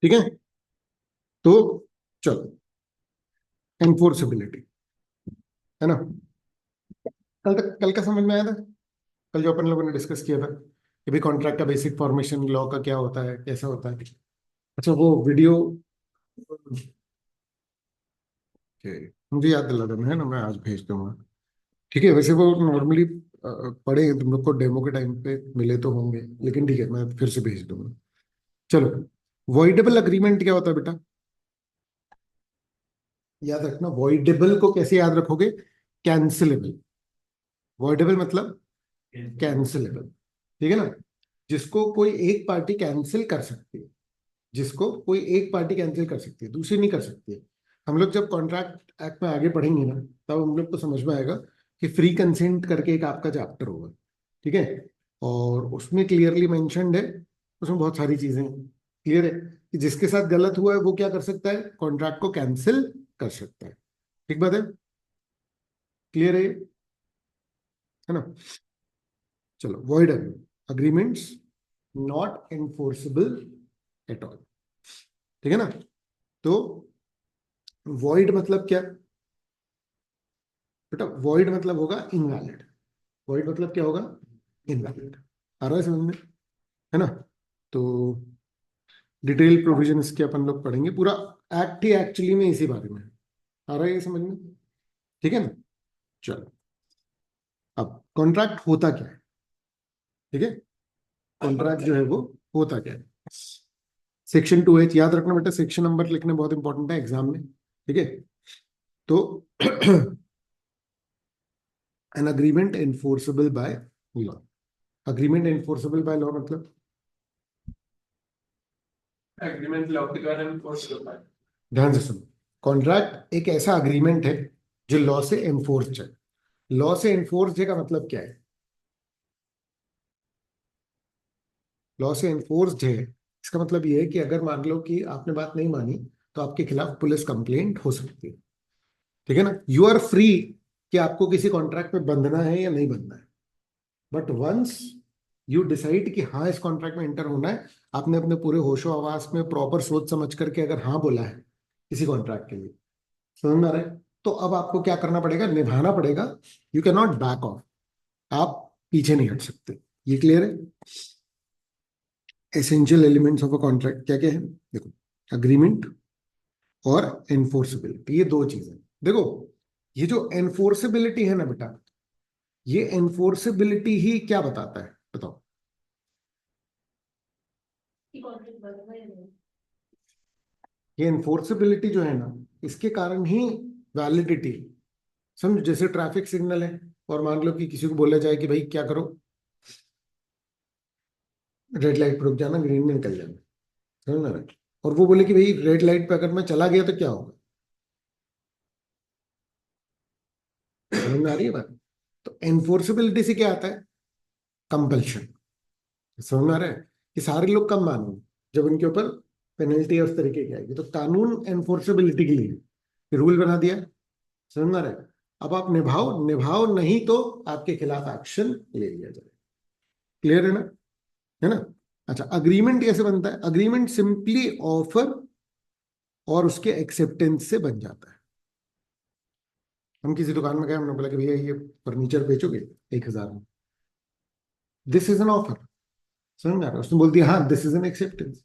ठीक है, तो चलो, एनफोर्सेबिलिटी है ना। कल का समझ में आया था, कल जो अपन लोगों ने डिस्कस किया था कि भाई कॉन्ट्रैक्ट का बेसिक फॉर्मेशन लॉ का क्या होता है, कैसा होता है। अच्छा, वो वीडियो मुझे याद दिला देना है ना, मैं आज भेज दूंगा। ठीक है, वैसे वो नॉर्मली पढ़े हैं तुम लोग को, डेमो के टाइम पे मिले तो होंगे, लेकिन ठीक है मैं फिर से भेज दूंगा। चलो, वॉइडेबल अग्रीमेंट क्या होता है बेटा, याद रखना। वॉइडेबल को कैसे याद रखोगे, कैंसिलेबल। वॉइडेबल मतलब कैंसिलेबल, ठीक है ना। जिसको कोई एक पार्टी कैंसिल कर सकती है, जिसको कोई एक पार्टी कैंसिल कर सकती है, दूसरी नहीं कर सकती है। हम लोग जब कॉन्ट्रैक्ट एक्ट में आगे पढ़ेंगे ना, तब हम लोग को समझ में आएगा कि फ्री कंसेंट करके एक आपका चैप्टर होगा, ठीक है। और उसमें क्लियरली मेंशन्ड है, उसमें बहुत सारी चीजें क्लियर है कि जिसके साथ गलत हुआ है वो क्या कर सकता है, कॉन्ट्रैक्ट को कैंसिल कर सकता है। ठीक बात है, क्लियर है ना। चलो, void agreements not enforceable at all, ठीक है ना। तो वॉइड मतलब क्या बेटा, वॉइड मतलब होगा इनवैलिड। वॉइड मतलब क्या होगा, इनवैलिड। आ रहा है समझ में, है ना। तो डिटेल प्रोविजंस के अपन लोग पढ़ेंगे, पूरा एक्ट ही एक्चुअली में इसी बारे में है। आ रहा है ये समझ में, ठीक है ना। चलो, अब कॉन्ट्रैक्ट होता क्या है, ठीक है। कॉन्ट्रैक्ट जो है वो होता क्या है, सेक्शन 2H याद रखना बेटा, सेक्शन नंबर लिखने बहुत इंपॉर्टेंट है एग्जाम में, ठीक है। तो an agreement enforceable by law. Agreement enforceable by law मतलब, एग्रीमेंट लॉ के द्वारा एनफोर्स होता है। ध्यान से सुनो, कॉन्ट्रैक्ट एक ऐसा अग्रीमेंट है जो लॉ से एनफोर्स है। लॉ से एनफोर्स है का मतलब क्या है, लॉ से एनफोर्स्ड है इसका मतलब ये है कि अगर मान लो कि आपने बात नहीं मानी, तो आपके खिलाफ पुलिस कंप्लेंट हो सकती है, ठीक है ना। यू आर फ्री कि आपको किसी कॉन्ट्रैक्ट में बंधना है या नहीं बंधना है, बट वंस यू डिसाइड कि हाँ इस कॉन्ट्रैक्ट में एंटर होना है, आपने अपने पूरे होशो हवास में प्रॉपर सोच समझ करके अगर हाँ बोला है किसी कॉन्ट्रैक्ट के लिए, समझ में आ रहा है, तो अब आपको क्या करना पड़ेगा, निभाना पड़ेगा। You can not back of, आप पीछे नहीं हट सकते। ये क्लियर है। Essential elements of a contract क्या क्या है, देखो, अग्रीमेंट और एनफोर्सेबिलिटी, ये दो चीजें। देखो, ये जो एनफोर्सेबिलिटी है ना बेटा, ये एनफोर्सेबिलिटी ही क्या बताता है बताओ। ये एनफोर्सेबिलिटी जो है ना, इसके कारण ही वैलिडिटी। समझो जैसे ट्रैफिक सिग्नल है, और मान लो कि किसी को बोला जाए कि भाई क्या करो, रेड लाइट पर रुक जाना, ग्रीन में निकल जाना, समझ में आ रहा है? और वो बोले कि भाई रेड लाइट पे अगर मैं चला गया तो क्या होगा, समझ में आ रही है बात। तो एनफोर्सेबिलिटी से क्या आता है, कंपल्शन। समझ में आ रहा है कि सारे लोग कब मानेंगे, जब उनके ऊपर पेनल्टी उस तरीके की आएगी। तो कानून एनफोर्सेबिलिटी के लिए रूल बना दिया, समझ में आ रहा है। अब आप निभाओ, निभाओ नहीं तो आपके खिलाफ एक्शन ले लिया जाए। क्लियर है ना, है ना। अच्छा, अग्रीमेंट कैसे बनता है, अग्रीमेंट सिंपली ऑफर और उसके एक्सेप्टेंस से बन जाता है। हम किसी दुकान में गए, हमने बोला कि भैया ये फर्नीचर बेचोगे 1,000 में, दिस इज एन ऑफर, समझ में आ रहा है। उसने बोल दिया हाँ दिस इज एन एक्सेप्टेंस,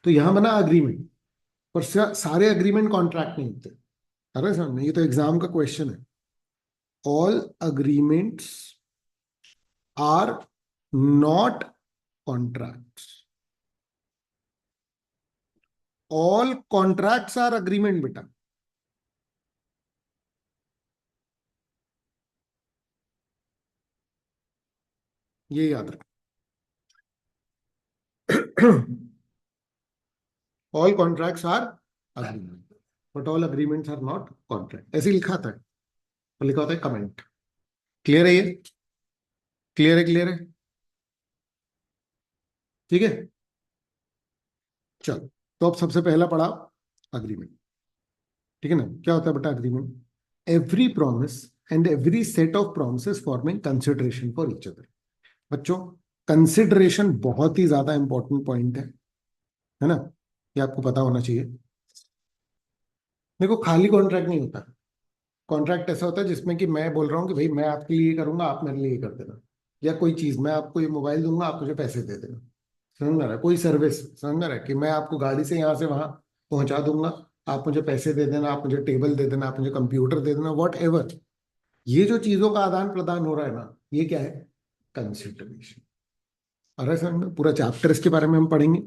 तो यहां बना अग्रीमेंट। पर सारे अग्रीमेंट कॉन्ट्रैक्ट नहीं होते। अरे समझ में, ये तो एग्जाम का क्वेश्चन है। All agreements are not contracts, all contracts are agreement बेटा, ये याद रख। All contracts are agreement, but all agreements are not contract, ऐसे ही लिखा था, और लिखा होता है कमेंट। क्लियर है ये, क्लियर है, क्लियर है, ठीक है। चलो, तो अब सबसे पहला पढ़ा अग्रीमेंट, ठीक है ना। क्या होता है बेटा agreement, every promise and every set of promises forming consideration for each other. बच्चों, कंसिडरेशन बहुत ही ज्यादा इंपॉर्टेंट पॉइंट है ना। ये आपको पता होना चाहिए। देखो खाली कॉन्ट्रैक्ट नहीं होता। कॉन्ट्रैक्ट ऐसा होता है जिसमें कि मैं बोल रहा हूँ कि भाई मैं आपके लिए ये करूंगा, आप मेरे लिए ये कर देना, या कोई चीज मैं आपको ये मोबाइल दूंगा, आप मुझे पैसे दे देना। समझ में आ रहा है? कोई सर्विस, समझ में आ रहा है कि मैं आपको गाड़ी से यहाँ से वहां पहुंचा दूंगा, आप मुझे पैसे दे देना, आप मुझे टेबल दे देना, आप मुझे कंप्यूटर दे देना, वॉट एवर। ये जो चीजों का आदान प्रदान हो रहा है ना, ये क्या है? कंसिडरेशन। अरे समझ में, पूरा चैप्टर इसके बारे में हम पढ़ेंगे,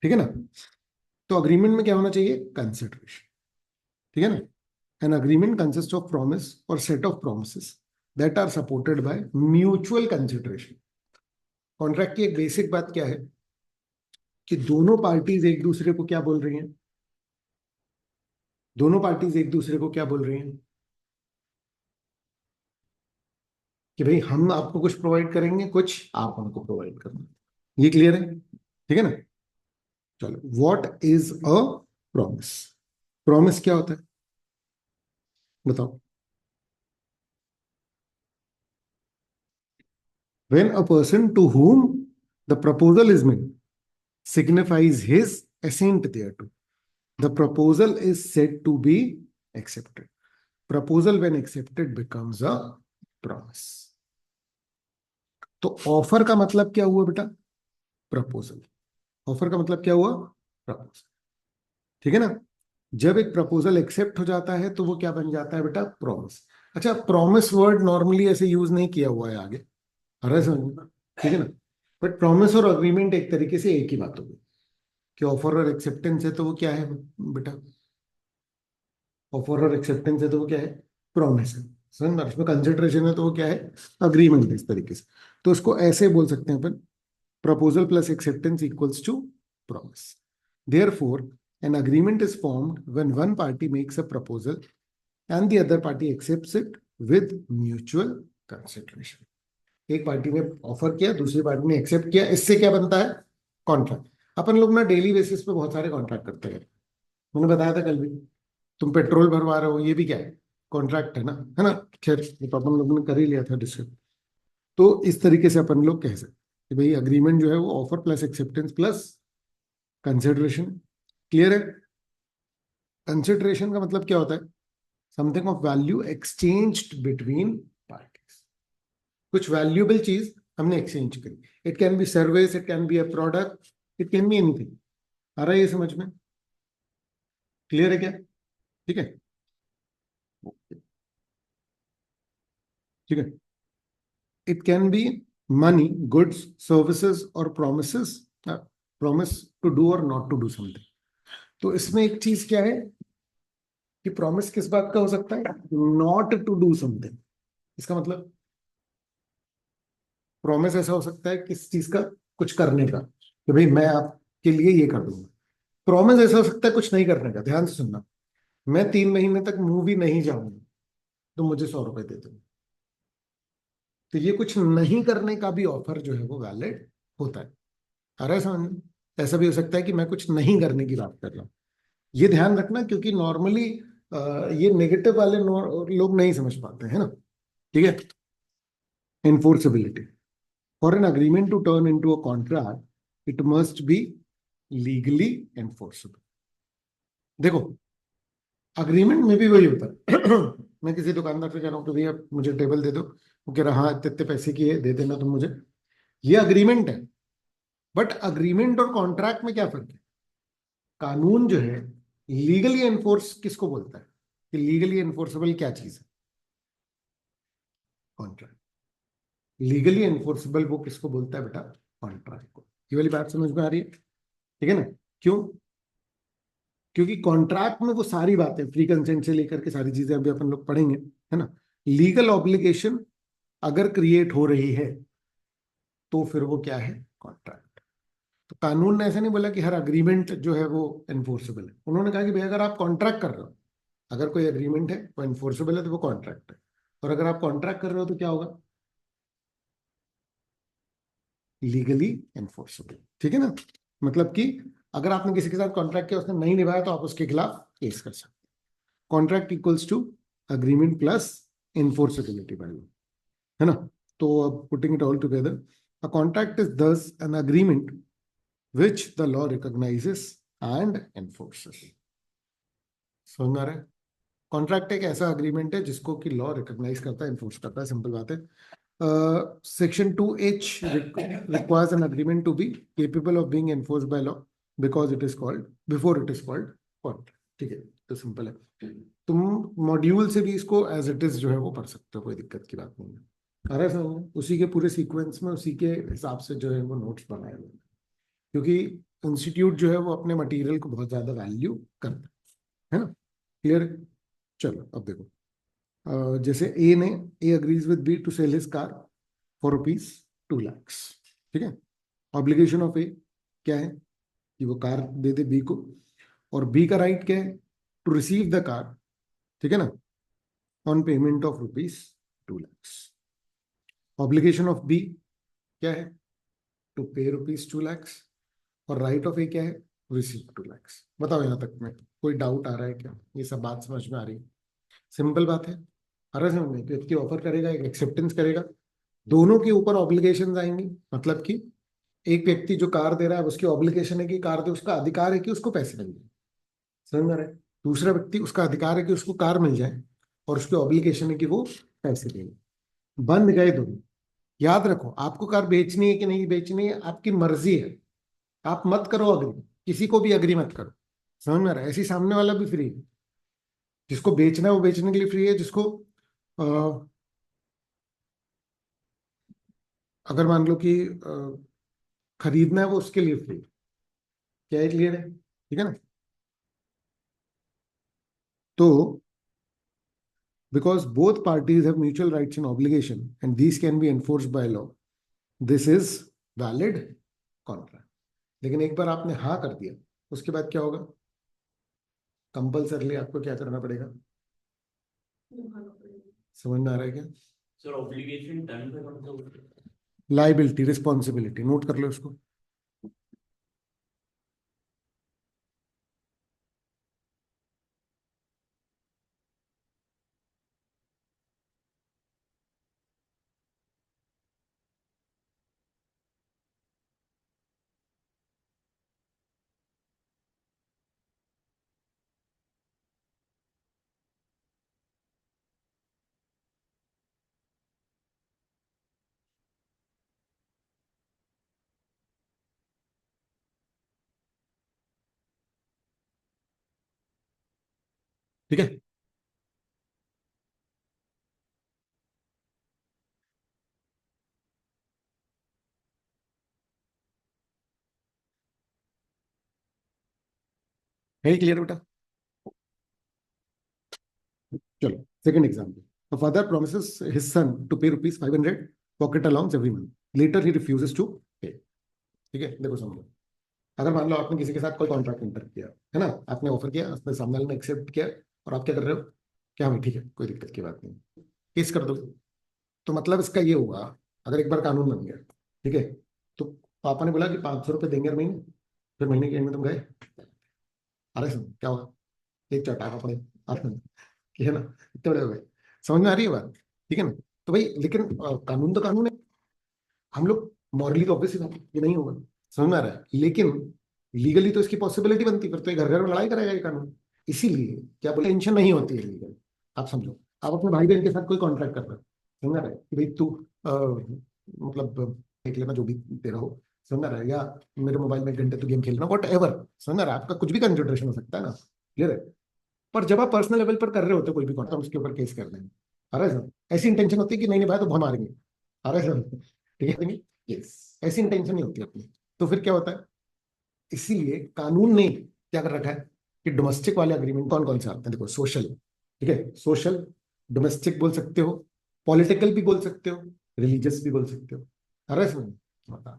ठीक है ना? तो अग्रीमेंट में क्या होना चाहिए? कंसिडरेशन, ठीक है ना? An agreement consists of promise or set of promises that are supported by mutual consideration. Contract की एक बेसिक बात क्या है कि दोनों पार्टीज एक दूसरे को क्या बोल रही हैं? दोनों पार्टीज एक दूसरे को क्या बोल रही हैं? कि भाई हम आपको कुछ प्रोवाइड करेंगे, कुछ आप हमको प्रोवाइड करना। ये क्लियर है? ठीक है ना? चलो, what is a promise? Promise क्या होता है बताओ? When a person to whom the proposal is made signifies his assent thereto, the proposal is said to be accepted. Proposal when accepted becomes a promise. तो offer का मतलब क्या हुआ बेटा? प्रपोजल। ऑफर का मतलब क्या हुआ? प्रपोजल। ठीक है ना? जब एक प्रपोजल एक्सेप्ट हो जाता है तो वो क्या बन जाता है बेटा? प्रॉमिस। अच्छा, प्रॉमिस वर्ड नॉर्मली ऐसे यूज नहीं किया हुआ है आगे, अरे समझ में? ठीक है ना? बट प्रॉमिस और अग्रीमेंट एक तरीके से एक ही बात होगी कि ऑफर और एक्सेप्टेंस है तो वो क्या है बेटा? ऑफर और एक्सेप्टेंस है तो वो क्या है? प्रॉमिस है। समझ में? उसमें कंसिडरेशन है तो वो क्या है? अग्रीमेंट है। इस तरीके से तो उसको ऐसे बोल सकते हैं अपन, proposal plus acceptance equals to promise. Therefore an agreement is formed when one party makes a proposal and the other party accepts it with mutual consideration. एक पार्टी ने ऑफर किया, दूसरी पार्टी ने एक्सेप्ट किया, इससे क्या बनता है? कॉन्ट्रैक्ट। अपन लोग ना डेली बेसिस पे बहुत सारे कॉन्ट्रैक्ट करते हैं, मैंने बताया था कल भी। तुम पेट्रोल भरवा रहे हो, ये भी क्या है? कॉन्ट्रैक्ट है ना, है ना? खैर ये तो अपन लोगों ने कर ही लिया था डिस्कस। तो इस तरीके से अपन लोग कह सकते कि भाई अग्रीमेंट जो है वो offer plus acceptance plus consideration. Clear है? कंसिडरेशन का मतलब क्या होता है? Something of value exchanged between parties. कुछ वैल्यूएबल चीज हमने एक्सचेंज करी। It can be service, it can be a product, it can be anything. आ रहा है ये समझ में? क्लियर है क्या? ठीक है, ठीक है। It can B money, goods, services और प्रोमिसेस, प्रॉमिस टू डू और नॉट टू डू समथिंग। तो इसमें एक चीज क्या है कि प्रॉमिस किस बात का हो सकता है? Not to do something. इसका मतलब प्रॉमिस ऐसा हो सकता है किस चीज का? कुछ करने का, कि भाई मैं आपके लिए ये कर दूंगा। प्रॉमिस ऐसा हो सकता है कुछ नहीं करने का। ध्यान से सुनना, मैं 3 महीने तक मूवी नहीं जाऊंगा तो मुझे 100 रुपए दे दो। तो ये कुछ नहीं करने का भी ऑफर जो है वो वैलिड होता है। अरे समझ में? ऐसा भी हो सकता है कि मैं कुछ नहीं करने की बात कर रहा हूँ। ये ध्यान रखना, क्योंकि नॉर्मली ये नेगेटिव वाले लोग नहीं समझ पाते हैं ना। ठीक है? enforceability. For an agreement to turn into a contract, it must be legally enforceable. देखो, अग्रीमेंट में भी वही होता है। मैं किसी दुकानदार से कह रहा हूँ कि भैया मुझे टेबल दे दो, वो कह रहा हाँ इतने इतने पैसे की है, दे देना तुम मुझे। ये अग्रीमेंट है। बट अग्रीमेंट और कॉन्ट्रैक्ट में क्या फर्क है? कानून जो है लीगली एनफोर्स किसको बोलता है? कि लीगली एनफोर्सेबल क्या चीज है? कॉन्ट्रैक्ट। लीगली एनफोर्सेबल वो किसको बोलता है बेटा? कॉन्ट्रैक्ट को। ये वाली बात समझ में आ रही है? ठीक है ना? क्यों? क्योंकि कॉन्ट्रैक्ट में वो सारी बातें फ्री कंसेंट से लेकर के सारी चीजें अभी अपन लोग पढ़ेंगे, है ना? लीगल ऑब्लिगेशन अगर क्रिएट हो रही है तो फिर वो क्या है? कॉन्ट्रैक्ट। तो कानून ने ऐसा नहीं बोला कि हर अग्रीमेंट जो है वो एनफोर्सेबल है। उन्होंने कहा कि भाई अगर आप कॉन्ट्रैक्ट कर रहे हो, अगर कोई अग्रीमेंट है वो एनफोर्सेबल है तो वो कॉन्ट्रैक्ट है। और अगर आप कॉन्ट्रैक्ट कर रहे हो तो क्या होगा? Legally enforceable. ठीक है ना? मतलब कि अगर आपने किसी के साथ कॉन्ट्रैक्ट किया, उसने नहीं निभाया, तो आप उसके खिलाफ केस कर सकते। Contract equals to agreement plus enforceability by law, है ना? तो अब putting it all together, a contract is thus an agreement which the law recognizes and enforces. समझ में आ रहा है? कॉन्ट्रैक्ट एक ऐसा अग्रीमेंट है जिसको कि लॉ रिकॉग्नाइज करता है, एनफोर्स करता है, सिंपल बात है। Section 2H requires an agreement to be capable of being enforced by law because it is called before it is called contract। ठीक है, तो सिंपल है। तुम मॉड्यूल से भी इसको एज इट इज जो है वो पढ़ सकते हो, कोई दिक्कत की बात नहीं है। अरे समझ, उसी के पूरे सीक्वेंस में उसी के हिसाब से जो है वो नोट्स बनाए हुए हैं, क्योंकि इंस्टीट्यूट जो है वो अपने मटेरियल को बहुत ज्यादा वैल्यू करता है ना। क्लियर? चलो अब देखो, जैसे ए ने, A agrees with B to sell his car for ₹2 lakh. ठीक है, ऑब्लिगेशन ऑफ ए क्या है कि वो कार दे दे बी को, और बी का राइट क्या है? टू रिसीव द कार, ठीक है ना, on payment of ₹2 lakh. Obligation of B क्या है? टू पे ₹2 लाख, और राइट ऑफ ए क्या है? रिसीव ₹2 लाख। बताओ यहां तक में कोई डाउट आ रहा है क्या? ये सब बात समझ में आ रही है? सिंपल बात है। अरे समझ में, व्यक्ति ऑफर करेगा, एक एक्सेप्टेंस करेगा, दोनों के ऊपर ऑब्लिगेशन आएंगी। मतलब कि एक व्यक्ति जो कार दे रहा है उसकी ऑब्लिगेशन है कि कार दे, उसका अधिकार है कि उसको पैसे मिल जाए। समझ में आ रहा है? दूसरा व्यक्ति, उसका अधिकार है कि उसको कार मिल जाए, और उसकी ऑब्लिगेशन है कि वो पैसे देंगे। बंद गए दोनों। याद रखो, आपको कार बेचनी है कि नहीं बेचनी है आपकी मर्जी है, आप मत करो अग्री, किसी को भी अग्री मत करो। समझ में आ रहा है? ऐसी सामने वाला भी फ्री है, जिसको बेचना है वो बेचने के लिए फ्री है, जिसको अगर मान लो कि खरीदना है वो उसके लिए फ्री। क्या है? क्लियर है? ठीक है ना? तो because both parties have mutual rights and obligation and these can be enforced by law, this is valid contract। लेकिन एक बार आपने हाँ कर दिया, उसके बाद क्या होगा? कंपल्सरली आपको क्या करना पड़ेगा? समझ में आ रहा है क्या? सर ऑब्लिगेशन टर्म पे कौन सा? लाइबिलिटी, रिस्पॉन्सिबिलिटी, नोट कर लो उसको। ठीक है, है क्लियर बेटा? चलो second example. A father promises his son to pay ₹500 pocket allowance every month. Later he refuses to pay। ठीक है, देखो समझो, अगर मान लो आपने किसी के साथ कोई कॉन्ट्रैक्ट एंटर किया है ना, आपने ऑफर किया, उसने सामने वाले ने एक्सेप्ट किया, और आप क्या कर रहे हो? क्या भाई ठीक है, कोई दिक्कत की बात नहीं, केस कर दो। तो मतलब इसका ये हुआ, अगर एक बार कानून बन गया, ठीक है, तो पापा ने बोला कि ₹500 देंगे हर महीने, फिर महीने के एंड में तुम गए, अरे सुन क्या हुआ? एक चटाका पड़े आपने, ठीक है ना, इतने बड़े हो गए। समझ में आ रही है बात? ठीक है ना? तो भाई लेकिन कानून तो कानून है, हम लोग मॉरली तो ऑब्वियसली बात है, ये नहीं होगा। समझ में आ रहा है? लेकिन लीगली तो इसकी पॉसिबिलिटी बनती, फिर तो ये घर घर में लड़ाई कराएगा ये कानून। इसीलिए क्या बोले, टेंशन नहीं होती है लीगल। आप समझो, आप अपने भाई बहन के साथ कोई कॉन्ट्रैक्ट कर रहे हो, समझ में आ रहा है कि भाई तू मतलब देख लेना जो भी तेरा हो, समझ में आ रहा है, या मेरे मोबाइल में 1 घंटे तू गेम खेलना, वट एवर। समझ में आ रहा है? आपका कुछ भी कंसिडरेशन हो सकता है ना, क्लियर है? पर जब आप पर्सनल लेवल पर कर रहे होते कोई भी कॉन्ट्रैक्ट, उसके ऊपर केस कर देंगे। अरे सर, ऐसी इंटेंशन होती है कि नहीं नहीं भाई तो बहुत मारेंगे, अरे सर, ठीक है, यस, ऐसी इंटेंशन नहीं होती अपनी। तो फिर क्या होता है? इसीलिए कानून ने क्या कर रखा है कि डोमेस्टिक वाले अग्रीमेंट कौन कौन से आते हैं, देखो, सोशल, ठीक है, सोशल, डोमेस्टिक बोल सकते हो, पॉलिटिकल भी बोल सकते हो, रिलीजियस भी बोल सकते हो। अरे समझ, बता,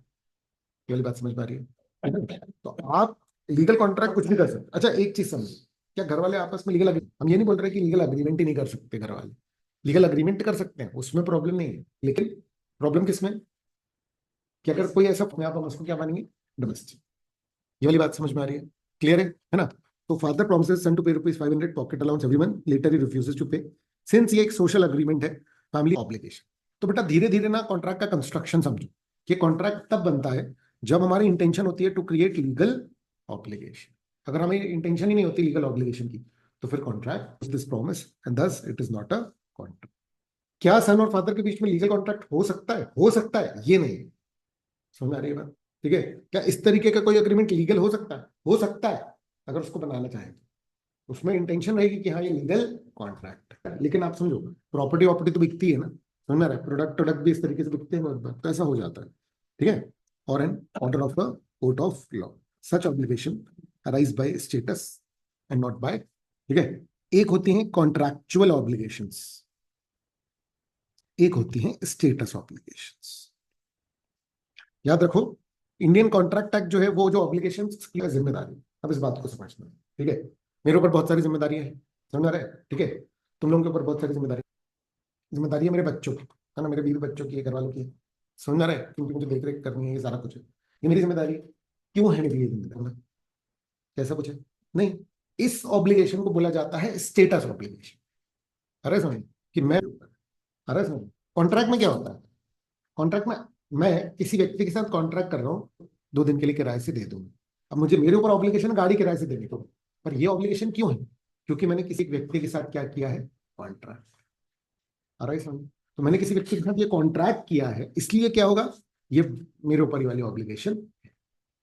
ये वाली बात समझ में आ रही है? तो आप लीगल कॉन्ट्रैक्ट कुछ भी कर सकते। अच्छा एक चीज समझ, क्या घर वाले आपस में लीगल, हम ये नहीं बोल रहे कि लीगल अग्रीमेंट ही नहीं कर सकते घर वाले, लीगल अग्रीमेंट कर सकते हैं, उसमें प्रॉब्लम नहीं है, लेकिन प्रॉब्लम किसमें, कि अगर कोई ऐसा आप उसको क्या मानेंगे? डोमेस्टिक। ये वाली बात समझ में आ रही है? क्लियर है ना? तो father promises sun to pay ₹500 pocket allowance every month, later he refuses to pay, since ये एक सोशल अग्रीमेंट है, फैमिली ऑब्लिगेशन। तो बेटा धीरे धीरे ना कॉन्ट्रैक्ट का कंस्ट्रक्शन समझो, कि कॉन्ट्रैक्ट तब बनता है जब हमारी इंटेंशन होती है टू क्रिएट लीगल ऑब्लिगेशन। अगर हमें इंटेंशन ही नहीं होती लीगल ऑब्लिगेशन की, तो फिर contract this promise and thus it is not a contract. क्या सन और फादर के बीच में लीगल कॉन्ट्रैक्ट हो सकता है? हो सकता है, ये नहीं। समझ आ रही है बात? ठीक है। क्या इस तरीके का कोई अग्रीमेंट लीगल हो सकता है? हो सकता है, अगर उसको बनाना चाहे तो। उसमें इंटेंशन रहेगी कि हाँ ये लीगल कॉन्ट्रैक्ट है। लेकिन आप समझो, प्रॉपर्टी वॉपर्टी तो बिकती है ना, समझ में आ रहा है? प्रोडक्ट प्रोडक्ट भी इस तरीके से बिकते हैं बहुत बार, तो ऐसा हो जाता है। ठीक है। और an order of the court of law, such obligation arise by status and not by, ठीक है। एक होती हैं कॉन्ट्रैक्चुअल ऑब्लिगेशंस, एक होती हैं स्टेटस ऑब्लिगेशंस। याद रखो, इंडियन कॉन्ट्रैक्ट एक्ट जो है वो जो ऑब्लिगेशंस की जिम्मेदारी, अब इस बात को समझना, ठीक है। मेरे ऊपर बहुत सारी जिम्मेदारियां हैं, समझ आ रहा है? ठीक है। तुम लोगों के ऊपर बहुत सारी जिम्मेदारी, जिम्मेदारी है मेरे बच्चों की, है ना, मेरे बीवी बच्चों की है, घर वालों की है। समझ आ रहा है? क्योंकि मुझे देख रेख करनी है, ये सारा कुछ है, ये मेरी जिम्मेदारी है। क्यों है मेरी ये जिम्मेदारी? कैसा कुछ है? नहीं, इस ऑब्लिगेशन को बोला जाता है स्टेटस ऑब्लिगेशन। अरे समझ कि मैं, अरे समझ, कॉन्ट्रैक्ट में क्या होता है? कॉन्ट्रैक्ट में मैं किसी व्यक्ति के साथ कॉन्ट्रैक्ट कर रहा हूँ, 2 दिन के लिए किराए से दे दूंगा। अब मुझे, मेरे ऊपर ऑब्लिगेशन गाड़ी किराए से देने को, पर ये ऑब्लिगेशन क्यों है? क्योंकि मैंने किसी व्यक्ति के साथ क्या किया है? कॉन्ट्रैक्ट। आ रहा है समझ? तो मैंने किसी व्यक्ति के साथ ये कॉन्ट्रैक्ट किया है, इसलिए क्या होगा? ये मेरे ऊपर ही वाली ऑब्लिगेशन।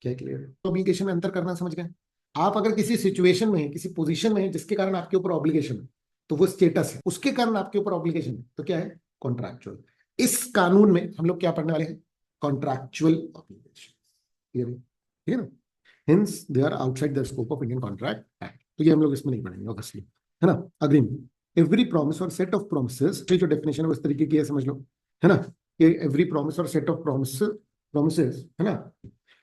क्या क्लियर? ऑब्लिगेशन में अंतर करना समझ गए? आप अगर किसी सिचुएशन में है, किसी पोजीशन में है जिसके कारण आपके ऊपर ऑब्लिगेशन है, तो वो स्टेटस है, उसके कारण आपके ऊपर ऑब्लिगेशन है, तो क्या है? कॉन्ट्रैक्चुअल। इस कानून में हम लोग क्या पढ़ने वाले हैं? Contractual obligation. क्लियर है? ठीक है ना? Hence they are outside the scope of Indian contract act, तो ये हम लोग इसमें नहीं पढ़ेंगे ऑब्वियसली, है ना। अग्रीमेंट, एवरी प्रॉमिस और सेट ऑफ प्रोमिसेस, जो डेफिनेशन है उस तरीके की है, समझ लो, है ना, कि एवरी प्रॉमिस और सेट ऑफ प्रोमिसेस, है ना।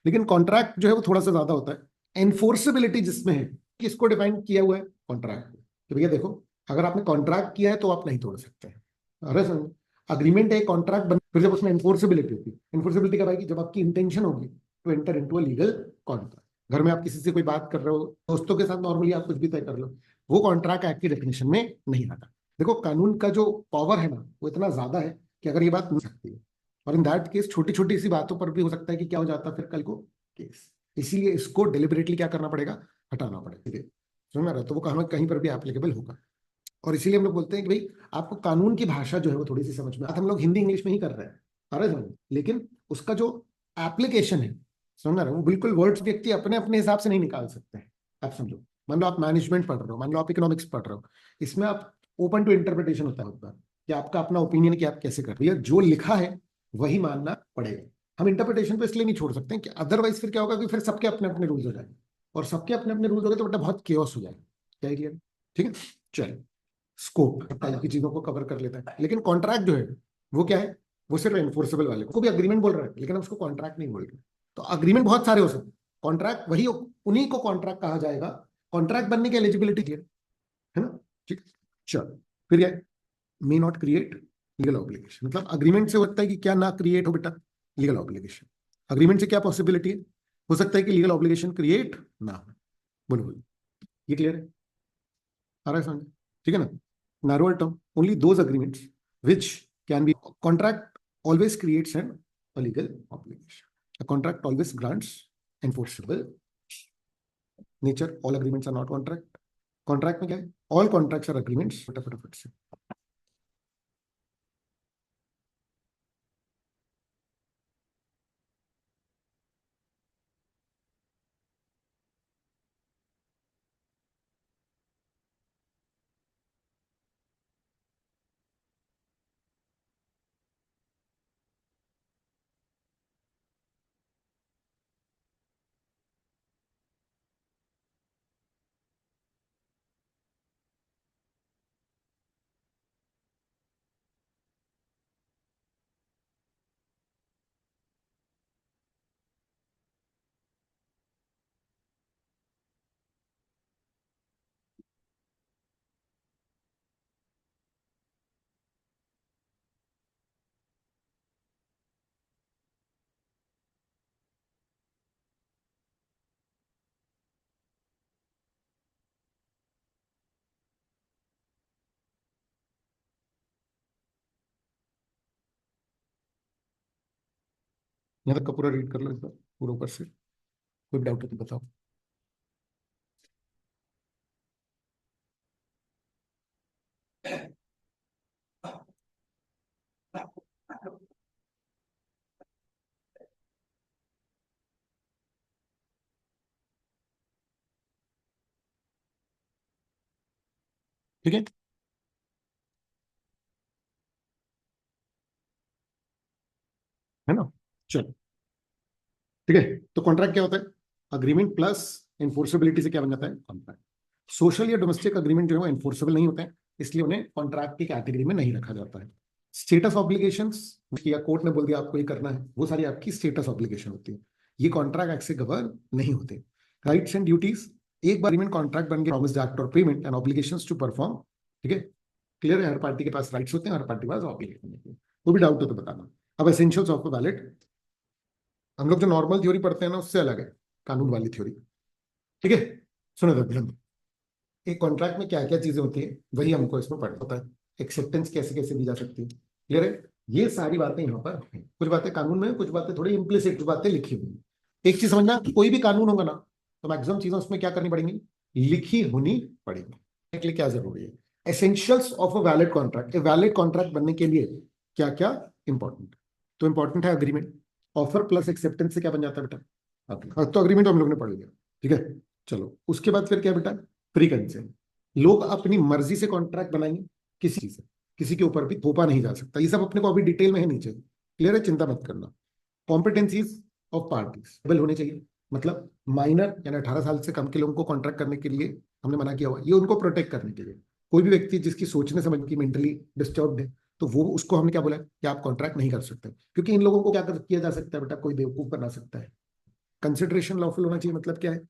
लेकिन कॉन्ट्रैक्ट जो है वो थोड़ा सा ज्यादा होता है, एनफोर्सेबिलिटी जिसमें है, किसको डिफाइन किया हुआ है? कॉन्ट्रैक्ट, कि भैया देखो, अगर आपने कॉन्ट्रैक्ट किया है तो आप नहीं तोड़ सकते हैं। अरे समझ, अग्रीमेंट है, कॉन्ट्रैक्ट बन, फिर जब उसमें एनफोर्सेबिलिटी होती है, एनफोर्सेबिलिटी कब आएगी? जब आपकी इंटेंशन होगी to enter into a legal contract. घर में आप किसी से कोई बात कर रहे हो, दोस्तों के साथ नॉर्मली आप कुछ भी तय कर लो, वो कॉन्ट्रैक्ट एक्ट की डेफिनेशन में नहीं आता। देखो, कानून का जो पावर है ना, वो इतना ज्यादा है कि अगर ये बात मिल सकती है, और इन दैट केस छोटी छोटी सी बातों पर भी हो सकता है कि क्या हो जाता है फिर कल को केस। इसीलिए इसको डिलिबरेटली क्या करना पड़ेगा? हटाना पड़ेगा, ठीक है। समझ में आ रहा है? तो वो कहीं कहीं पर भी एप्लीकेबल होगा। और इसीलिए हम लोग बोलते हैं कि भाई आपको कानून की भाषा जो है वो थोड़ी सी समझ में, हम लोग हिंदी इंग्लिश में ही कर रहे हैं, अरे समझ, लेकिन उसका जो एप्लीकेशन है, समझ रहे हो, वो बिल्कुल वर्ड्स व्यक्ति अपने अपने हिसाब से नहीं निकाल सकते हैं। आप समझो, मान लो आप मैनेजमेंट पढ़ रहे हो, मान लो आप इकोनॉमिक्स पढ़ रहे हो, इसमें आप ओपन टू इंटरप्रिटेशन होता है होता है, कि आपका अपना ओपिनियन कि आप कैसे कर रहे हो, जो लिखा है वही मानना पड़ेगा। हम इंटरप्रिटेशन पे इसलिए नहीं छोड़ सकते हैं कि अदरवाइज फिर क्या होगा कि फिर सबके अपने अपने रूल्स हो जाएंगे, और सबके अपने अपने रूल्स हो गए तो बेटा बहुत केओस हो जाएगा। क्या है क्लियर? ठीक है, चलिए। स्कोप टाइप की चीजों को कवर कर लेता है, लेकिन कॉन्ट्रैक्ट जो है वो क्या है? वो सिर्फ एनफोर्सेबल वाले को भी अग्रीमेंट बोल रहा है, लेकिन हम उसको कॉन्ट्रैक्ट नहीं बोल रहे। तो अग्रीमेंट बहुत सारे हो सकते हैं, कॉन्ट्रैक्ट वही, उन्हीं को कॉन्ट्रैक्ट कहा जाएगा। कॉन्ट्रैक्ट बनने की एलिजिबिलिटी है ना। ठीक, चलो, फिर क्या? May not create legal obligation, मतलब अग्रीमेंट से होता है कि क्या ना क्रिएट हो बेटा? Legal obligation. अग्रीमेंट से क्या पॉसिबिलिटी है? हो सकता है कि लीगल ऑब्लिगेशन क्रिएट ना हो। बोलो बोलो, ये क्लियर है? आ रहा है समझ? ठीक है ना। narrower term, only those agreements which can be, contract always creates an a legal obligation. A contract always grants enforceable nature. All agreements are not contract. Contract में क्या है? All contracts are agreements. फटाफट से यहाँ तक का पूरा read कर लो एक बार, पूरा ऊपर से। कोई डाउट हो तो बताओ। ठीक है, है ना? चलो, ठीक है। तो कॉन्ट्रैक्ट क्या होता है? अग्रीमेंट प्लस एनफोर्सेबिलिटी से क्या बन जाता है? कॉन्ट्रैक्ट। सोशल या डोमेस्टिक अग्रीमेंट जो है एनफोर्सेबल नहीं होते हैं, इसलिए उन्हें कॉन्ट्रैक्ट की कैटेगरी में नहीं रखा जाता है। स्टेटस ऑब्लिगेशंस या कोर्ट ने बोल दिया आपको ये करना है, वो सारी आपकी स्टेटस ऑब्लिगेशन होती है, ये कॉन्ट्रैक्ट एक्ट से गवर्न नहीं होते। राइट्स एंड ड्यूटीज, एक बार अग्रीमेंट कॉन्ट्रैक्ट बन गया, प्रॉमिस्ड एक्ट और payment and obligations to perform. ठीक है, क्लियर है? हर पार्टी के पास राइट्स होते हैं, हर पार्टी के पास ऑब्लिगेशन होते हैं। कोई भी डाउट हो तो बताना। अब एसेंशियल्स ऑफ अ वैलिड, हम लोग जो नॉर्मल थ्योरी पढ़ते हैं ना उससे अलग है कानून वाली थ्योरी। ठीक है, सुनो तो ध्यान। एक कॉन्ट्रैक्ट में क्या क्या चीजें होती है वही हमको इसमें पढ़ना होता है। एक्सेप्टेंस कैसे कैसे दी जा सकती है, क्लियर है? ये सारी बातें यहाँ पर हैं। कुछ बातें कानून में, कुछ बातें थोड़ी इम्प्लिसिट, कुछ बातें लिखी हुई हैं। एक चीज समझना, कोई भी कानून होगा ना तो मैक्सिमम चीजें उसमें क्या करनी पड़ेंगी? लिखी होनी पड़ेगी। इसके लिए क्या जरूरी है? Essentials of a valid contract. A valid contract बनने के लिए क्या क्या इंपॉर्टेंट? तो इंपॉर्टेंट है अग्रीमेंट। ऑफर प्लस एक्सेप्टेंस से क्या बन जाता है बेटा? हाँ, तो अग्रीमेंट हम लोग ने पढ़ लिया। ठीक है, चलो उसके बाद फिर क्या बेटा? Pre consent. लोग अपनी मर्जी से कॉन्ट्रैक्ट बनाएंगे, किसी से किसी के ऊपर भी थोपा नहीं जा सकता। ये सब अपने को अभी डिटेल में है नीचे, क्लियर है? चिंता मत करना। कॉम्पिटेंसीज ऑफ पार्टीज एबल होने चाहिए, मतलब माइनर यानी 18 साल से कम के लोगों को कॉन्ट्रैक्ट करने के लिए हमने मना किया हुआ है, ये उनको प्रोटेक्ट करने के लिए। कोई भी व्यक्ति जिसकी सोचने समझ की मेंटली डिस्टर्ब है तो वो, उसको हमने क्या बोला है कि आप कॉन्ट्रैक्ट नहीं कर सकते, क्योंकि इन लोगों को क्या किया जा सकता है बेटा? कोई बेवकूफ बना सकता है। कंसिडरेशन लॉफुल होना चाहिए, मतलब क्या है?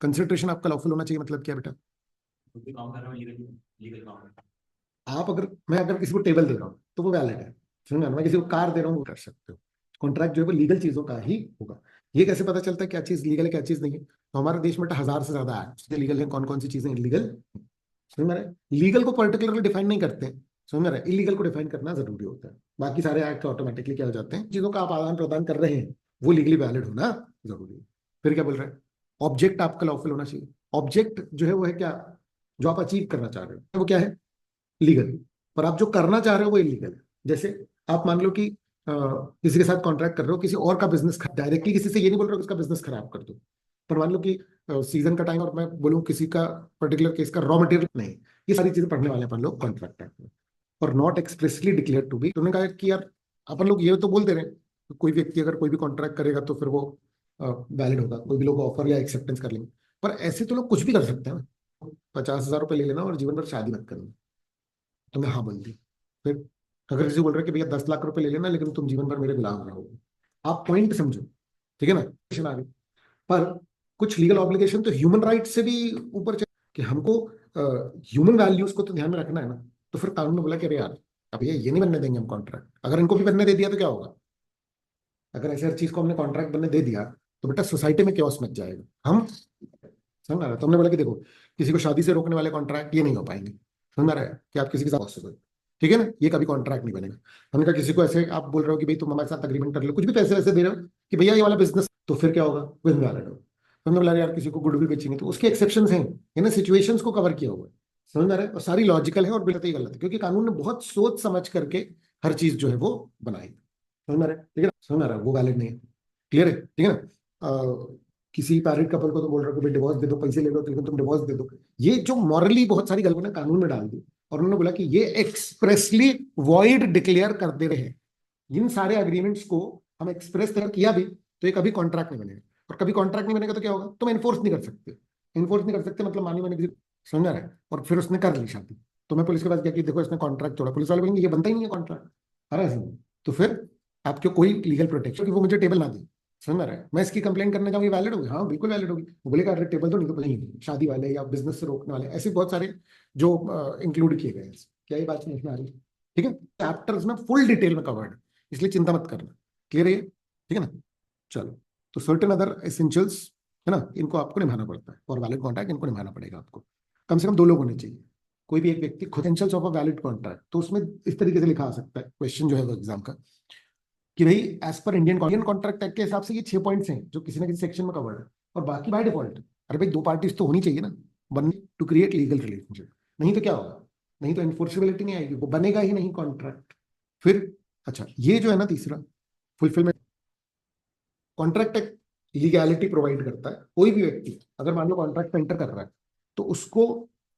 कंसिडरेशन आपका लॉफुल होना चाहिए, मतलब क्या बेटा? कोई काम कर रहा हूँ लीगल लीगल काम। आप अगर, मैं अगर किसी को टेबल दे रहा हूँ तो वो वैलिड है, समझ मैं किसी को कार दे रहा हूँ वो कर सकते हो। कॉन्ट्रैक्ट जो है वो लीगल चीजों का ही होगा। ये कैसे पता चलता है क्या चीज लीगल है क्या चीज नहीं है? तो हमारे देश में 1000 से ज्यादा एक्ट लीगल है, कौन कौन सी चीजें इलीगल। समझ में रहा है? लीगल को पर्टिकुलरली डिफाइन नहीं करते हैं, समझ में रहा है? इलीगल को डिफाइन करना जरूरी होता है। बाकी सारे एक्ट ऑटोमेटिकली क्या हो जाते हैं, चीजों का आप आदान प्रदान कर रहे हैं वो लीगली वैलिड होना जरूरी है। फिर क्या बोल रहे हैं? ऑब्जेक्ट आपका लॉफुल होना चाहिए। ऑब्जेक्ट जो है वो है क्या? जो आप अचीव करना चाह रहे हो वो क्या है? लीगल। पर आप जो करना चाह रहे हो वो इलीगल है। जैसे आप मान लो कि किसी के साथ कॉन्ट्रैक्ट कर रहे हो, किसी और का बिजनेस, डायरेक्टली किसी से ये नहीं बोल रहे हो कि उसका बिजनेस खराब कर दो। पर मान लो कि सीजन का टाइम और मैं बोलूँ किसी का पर्टिकुलर केस का रॉ मटेरियल नहीं, ये सारी चीजें पढ़ने वाले अपन लोग कॉन्ट्रैक्ट में। और not expressly declare to be, तुमने कहा कि यार अपन लोग ये तो बोल दे रहे हैं कि कोई व्यक्ति अगर कोई भी कॉन्ट्रैक्ट करेगा तो फिर वो वैलिड होगा, कोई भी लोग ऑफर या एक्सेप्टेंस कर लेंगे। पर ऐसे तो लोग कुछ भी कर सकते हैं ना। 50,000 रुपये ले लेना और जीवन भर शादी मत करना, तुमने हाँ बोल दी। फिर अगर किसी बोल रहे कि भैया 10 लाख रुपए ले लेना लेकिन तुम जीवन भर मेरे गुलाम रहोगे, आप पॉइंट समझो, ठीक है ना? क्वेश्चन आ गई। पर कुछ लीगल ऑब्लिगेशन तो ह्यूमन राइट से भी ऊपर कि हमको ह्यूमन वैल्यूज को तो ध्यान में रखना है ना। तो फिर कानून ने बोला कि अरे यार अब ये नहीं बनने देंगे हम कॉन्ट्रैक्ट। अगर इनको भी बनने दे दिया तो क्या होगा? अगर ऐसे हर चीज को हमने कॉन्ट्रैक्ट बनने दे दिया तो बेटा सोसाइटी में क्योस मच जाएगा। हम समझ रहा है? तो हमने बोला कि देखो, किसी को शादी से रोकने वाले कॉन्ट्रैक्ट ये नहीं हो पाएंगे। समझ रहा है कि आप किसी के साथ पॉसिबल, ठीक है ना? ये कभी कॉन्ट्रैक्ट नहीं बनेगा। हमने कहा किसी को ऐसे आप बोल रहे हो कि भाई तुम हमारे साथ अग्रीमेंट कर लो, कुछ भी पैसे वैसे दे रहे हो कि भैया ये वाला बिजनेस, तो फिर क्या होगा? वो इनवैलिड होगा। तो हमने बोला यार किसी को गुडविल बेचेंगे तो उसके एक्सेप्शन हैं, है ना? सिचुएशंस को कवर किया हुआ है। समझ में आ रहा है? और सारी लॉजिकल है और बिल्कुल ही गलत है, क्योंकि कानून ने बहुत सोच समझ करके हर चीज जो है वो बनाई। समझ में आ रहा है? ठीक है ना? समझ में आ रहा है? वो वैलिड नहीं है, क्लियर है? ठीक है ना? किसी पैरिड कपल को तो बोल रहे हो कि डिवोर्स दे दो, पैसे ले लो, लेकिन तुम डिवोर्स दे दो। ये जो मॉरली बहुत सारी गलतियां ना कानून में डाल दी, और उन्होंने बोला कि ये एक्सप्रेसली वॉइड डिक्लेयर कर दे रहे हैं। इन सारे अग्रीमेंट्स को हम एक्सप्रेस किया भी तो ये कभी कॉन्ट्रैक्ट नहीं बनेगा, और कभी कॉन्ट्रैक्ट नहीं बनेगा तो क्या होगा? तुम एनफोर्स नहीं कर सकते। एनफोर्स नहीं कर सकते मतलब मानी मैंने किसी, समझ रहा है? और फिर उसने कर ली शादी, तो मैं पुलिस के पास गया कि देखो इसने कॉन्ट्रैक्ट तोड़ा, पुलिस वाले बोलेंगे ये बनता ही नहीं है कॉन्ट्रैक्ट। अरे ऐसे नहीं। तो फिर आपके कोई लीगल प्रोटेक्शन कि वो मुझे टेबल ना दे, समझ में आ रहा है? मैं इसकी कंप्लेंट करने जाऊंगी, वैलिड होगी? हाँ बिल्कुल वैलिड होगी। वो बोलेगा अरे टेबल तो नहीं, तो नहीं, शादी वाले या बिजनेस से रोकने वाले ऐसे बहुत सारे जो इंक्लूड किए गए हैं। क्या ये बात समझ में आ रही है? ठीक है, चैप्टर्स में फुल डिटेल में कवर्ड, इसलिए चिंता मत करना, क्लियर है? ठीक है ना? चलो, तो सर्टेन अदर एसेंशियल्स है ना, इनको आपको निभाना पड़ता है। और वैलिड कॉन्ट्रैक्ट इनको निभाना पड़ेगा आपको। कम से कम 2 लोग होने चाहिए। कोई भी एक व्यक्ति खुद essentials of a valid contract, तो उसमें इस तरीके से लिखा आ सकता है क्वेश्चन जो है वो एग्जाम का, कि भाई as per Indian contract act के हिसाब से ये 6 पॉइंट्स हैं जो किसी ना किसी सेक्शन में कवर्ड है, और बाकी बाय डिफॉल्ट। अरे भाई 2 पार्टीज तो होनी चाहिए ना, one two create legal relationship. नहीं तो क्या होगा? नहीं तो इन्फोर्सिबिलिटी नहीं आएगी, वो बनेगा ही नहीं कॉन्ट्रैक्ट। फिर अच्छा, ये जो है ना तीसरा, फुलफिलमेंट। कॉन्ट्रैक्ट एक लीगैलिटी प्रोवाइड करता है। कोई भी व्यक्ति अगर मान लो कॉन्ट्रैक्ट में एंटर कर रहा है तो उसको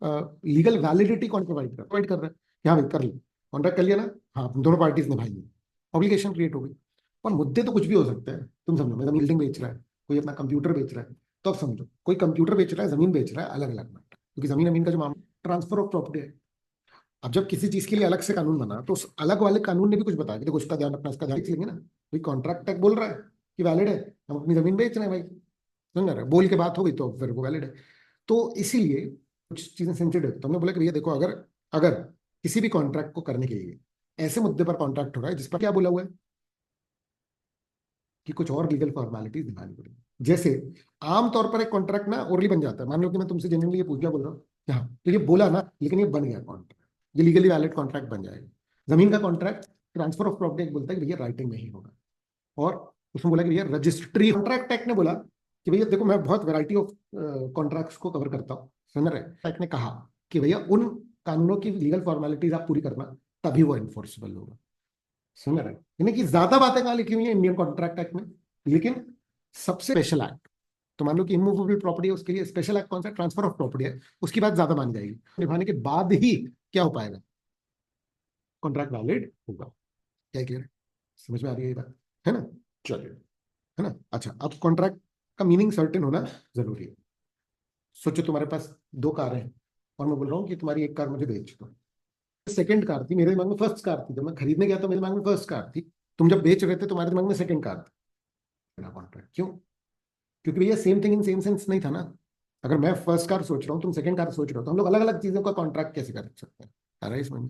लीगल वैलिडिटी कौन प्रोवाइड कर रहा है कि हाँ भाई कर लो, कॉन्ट्रैक्ट कर लिया ना, हाँ दोनों पार्टीज निभाएंगी, ऑब्लिगेशन क्रिएट हो गई। और मुद्दे तो कुछ भी हो सकते हैं, तुम समझो, मैं बिल्डिंग बेच रहा है, कोई अपना कंप्यूटर बेच रहा है, तो अब समझो कोई कंप्यूटर बेच रहा है, जमीन बेच रहा है, अलग अलग मैटर, क्योंकि जमीन का जो मामला ट्रांसफर ऑफ प्रॉपर्टी है। अब जब किसी चीज के लिए अलग से कानून बना, तो उस अलग वाले कानून ने भी कुछ बताया कि देखो उसका ध्यान रखना, इसका ध्यान लेंगे ना, भाई कॉन्ट्रैक्ट तक बोल रहा है कि वैलिड है, हम अपनी जमीन बेच रहे हैं भाई, समझ रहे, बोल के बात हो गई तो फिर वो वैलिड है। तो इसीलिए कुछ चीजें सेंसिटिव, तो हमने बोला कि भैया देखो, अगर अगर किसी भी कॉन्ट्रैक्ट को करने के लिए ऐसे मुद्दे पर कॉन्ट्रैक्ट हो रहा है जिस पर क्या बोला हुआ है कि कुछ और लीगल फॉर्मेलिटीज निभानी पड़ेगी, जैसे आमतौर पर एक कॉन्ट्रैक्ट ना ओरली बन जाता है, मान लो कि मैं तुमसे जेन्युइनली ये पूछ गया, बोल रहा हूँ कि हाँ, तो ये बोला ना, लेकिन ये बन गया कॉन्ट्रैक्ट, ये लीगली वैलिड कॉन्ट्रैक्ट बन जाएगा। जमीन का कॉन्ट्रैक्ट ट्रांसफर ऑफ प्रॉपर्टी बोलता है कि भैया राइटिंग में ही होगा, और उसमें बोला कि भैया रजिस्ट्री, कॉन्ट्रैक्ट एक्ट ने बोला कि भैया देखो, मैं बहुत वैरायटी ऑफ कॉन्ट्रैक्ट्स को कवर करता हूँ, समझ रहे, एक्ट ने कहा कि भैया उन कानूनों की लीगल फॉर्मेलिटीज आप पूरी करना, तभी वो एनफोर्सेबल होगा, समझ रहे, यानी कि ज्यादा बातें कहाँ लिखी हुई है इंडियन कॉन्ट्रैक्ट एक्ट में, लेकिन सबसे स्पेशल एक्ट, तो मान लो कि इमूवेबल प्रॉपर्टी है, उसके लिए स्पेशल एक्ट कौन सा, ट्रांसफर ऑफ प्रॉपर्टी है, उसकी बात ज्यादा मानी जाएगी, निभाने के बाद ही क्या हो पाएगा, कॉन्ट्रैक्ट वैलिड होगा। क्या क्लियर है, समझ में आ रही है ये बात, है ना, चलिए, है ना। अच्छा, अब कॉन्ट्रैक्ट का मीनिंग सर्टेन होना जरूरी है। सोचो तुम्हारे पास 2 कार हैं, और मैं बोल रहा हूँ कि तुम्हारी एक कार मुझे बेच दो, सेकंड कार थी, मेरे दिमाग में फर्स्ट कार थी, जब मैं खरीदने गया तो मेरे दिमाग में फर्स्ट कार थी, तुम जब बेच रहे थे तुम्हारे दिमाग में सेकंड कार थी, कॉन्ट्रैक्ट क्यों, क्योंकि भैया same thing in same sense नहीं था ना। अगर मैं फर्स्ट कार सोच रहा हूँ, तुम सेकंड कार सोच रहे हो, तो हम लोग अलग अलग चीजों का कॉन्ट्रैक्ट कैसे कर सकते हैं, अरे इसमें